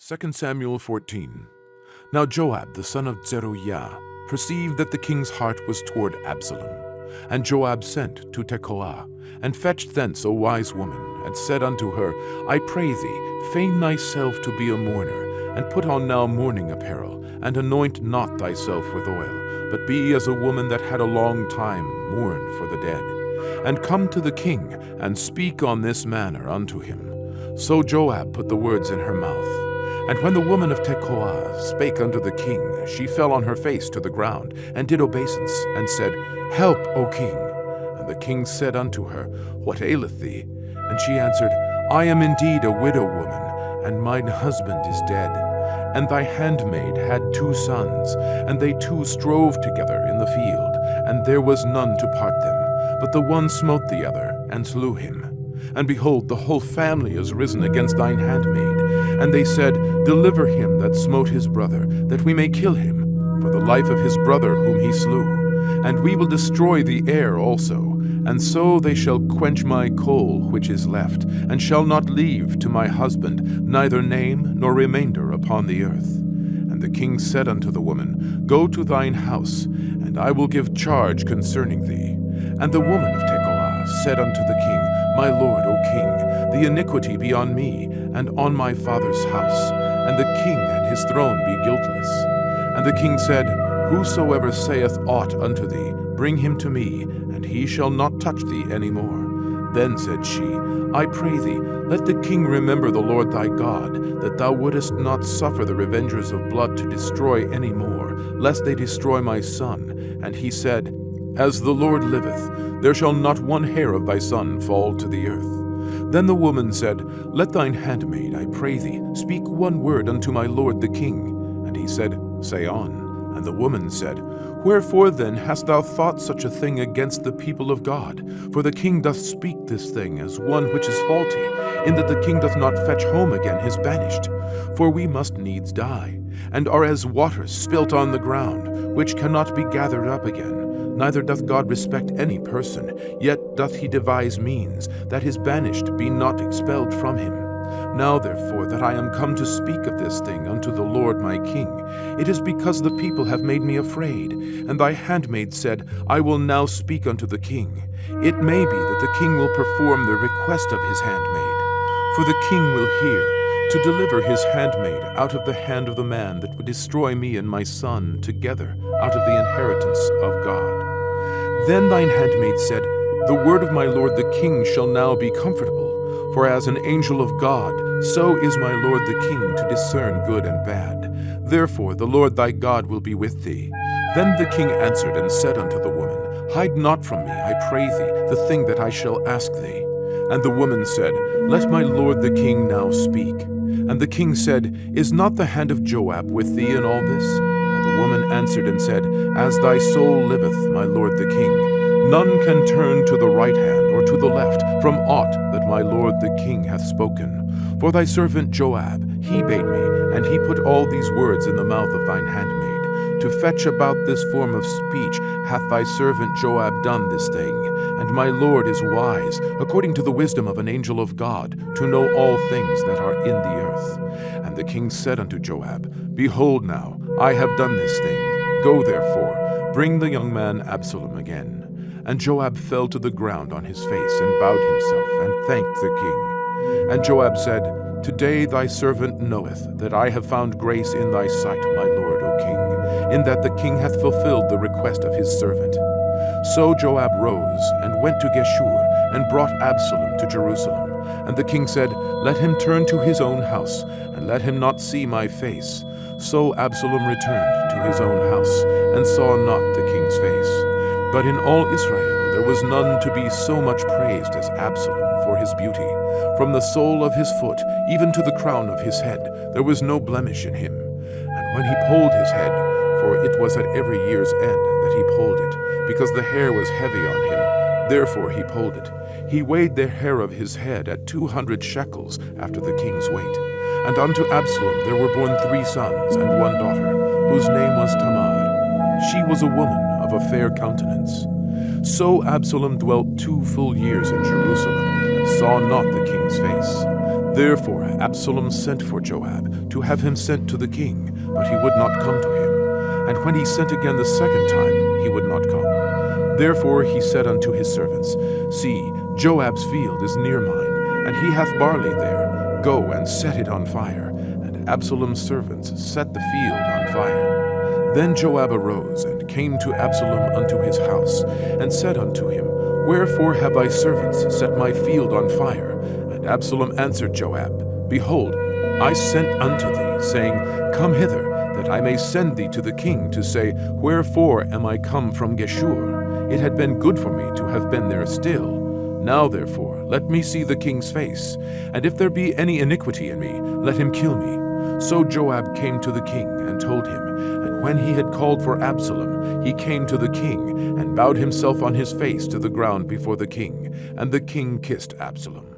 2 Samuel 14. Now Joab the son of Zeruiah perceived that the king's heart was toward Absalom. And Joab sent to Tekoa, and fetched thence a wise woman, and said unto her, I pray thee, feign thyself to be a mourner, and put on now mourning apparel, and anoint not thyself with oil, but be as a woman that had a long time mourned for the dead. And come to the king, and speak on this manner unto him. So Joab put the words in her mouth. And when the woman of Tekoa spake unto the king, she fell on her face to the ground, and did obeisance, and said, Help, O king. And the king said unto her, What aileth thee? And she answered, I am indeed a widow woman, and mine husband is dead. And thy handmaid had 2 sons, and they 2 strove together in the field, and there was none to part them. But the one smote the other, and slew him. And behold, the whole family is risen against thine handmaid. And they said, Deliver him that smote his brother, that we may kill him, for the life of his brother whom he slew. And we will destroy the heir also. And so they shall quench my coal which is left, and shall not leave to my husband neither name nor remainder upon the earth. And the king said unto the woman, Go to thine house, and I will give charge concerning thee. And the woman of Tekoa said unto the king, My lord, O king, the iniquity be on me, and on my father's house, and the king and his throne be guiltless. And the king said, Whosoever saith aught unto thee, bring him to me, and he shall not touch thee any more. Then said she, I pray thee, let the king remember the Lord thy God, that thou wouldest not suffer the revengers of blood to destroy any more, lest they destroy my son. And he said, As the Lord liveth, there shall not one hair of thy son fall to the earth. Then the woman said, Let thine handmaid, I pray thee, speak one word unto my lord the king. And he said, Say on. And the woman said, Wherefore then hast thou thought such a thing against the people of God? For the king doth speak this thing as one which is faulty, in that the king doth not fetch home again his banished. For we must needs die, and are as waters spilt on the ground, which cannot be gathered up again. Neither doth God respect any person, yet doth he devise means, that his banished be not expelled from him. Now therefore that I am come to speak of this thing unto the Lord my king, it is because the people have made me afraid. And thy handmaid said, I will now speak unto the king. It may be that the king will perform the request of his handmaid. For the king will hear, to deliver his handmaid out of the hand of the man that would destroy me and my son together out of the inheritance of God. Then thine handmaid said, The word of my lord the king shall now be comfortable. For as an angel of God, so is my lord the king to discern good and bad. Therefore the Lord thy God will be with thee. Then the king answered and said unto the woman, Hide not from me, I pray thee, the thing that I shall ask thee. And the woman said, Let my lord the king now speak. And the king said, Is not the hand of Joab with thee in all this? And the woman answered and said, As thy soul liveth, my lord the king, none can turn to the right hand or to the left from aught that my lord the king hath spoken. For thy servant Joab, he bade me, and he put all these words in the mouth of thine handmaid. To fetch about this form of speech hath thy servant Joab done this thing. And my lord is wise, according to the wisdom of an angel of God, to know all things that are in the earth. And the king said unto Joab, Behold now, I have done this thing. Go therefore, bring the young man Absalom again. And Joab fell to the ground on his face, and bowed himself, and thanked the king. And Joab said, Today thy servant knoweth that I have found grace in thy sight, my lord, O king, in that the king hath fulfilled the request of his servant. So Joab rose, and went to Geshur, and brought Absalom to Jerusalem. And the king said, Let him turn to his own house, and let him not see my face. So Absalom returned to his own house, and saw not the king's face. But in all Israel there was none to be so much praised as Absalom for his beauty. From the sole of his foot even to the crown of his head there was no blemish in him. And when he polled his head, for it was at every year's end that he polled it, because the hair was heavy on him, therefore he polled it, he weighed the hair of his head at 200 shekels after the king's weight. And unto Absalom there were born 3 sons and 1 daughter, whose name was Tamar. She was a woman of a fair countenance. So Absalom dwelt 2 full years in Jerusalem, and saw not the king's face. Therefore Absalom sent for Joab to have him sent to the king, but he would not come to him. And when he sent again the second time, he would not come. Therefore he said unto his servants, See, Joab's field is near mine, and he hath barley there. Go and set it on fire. And Absalom's servants set the field on fire. Then Joab arose and came to Absalom unto his house, and said unto him, Wherefore have thy servants set my field on fire? And Absalom answered Joab, Behold, I sent unto thee, saying, Come hither, that I may send thee to the king, to say, Wherefore am I come from Geshur? It had been good for me to have been there still. Now therefore let me see the king's face, and if there be any iniquity in me, let him kill me. So Joab came to the king and told him, and when he had called for Absalom, he came to the king, and bowed himself on his face to the ground before the king, and the king kissed Absalom.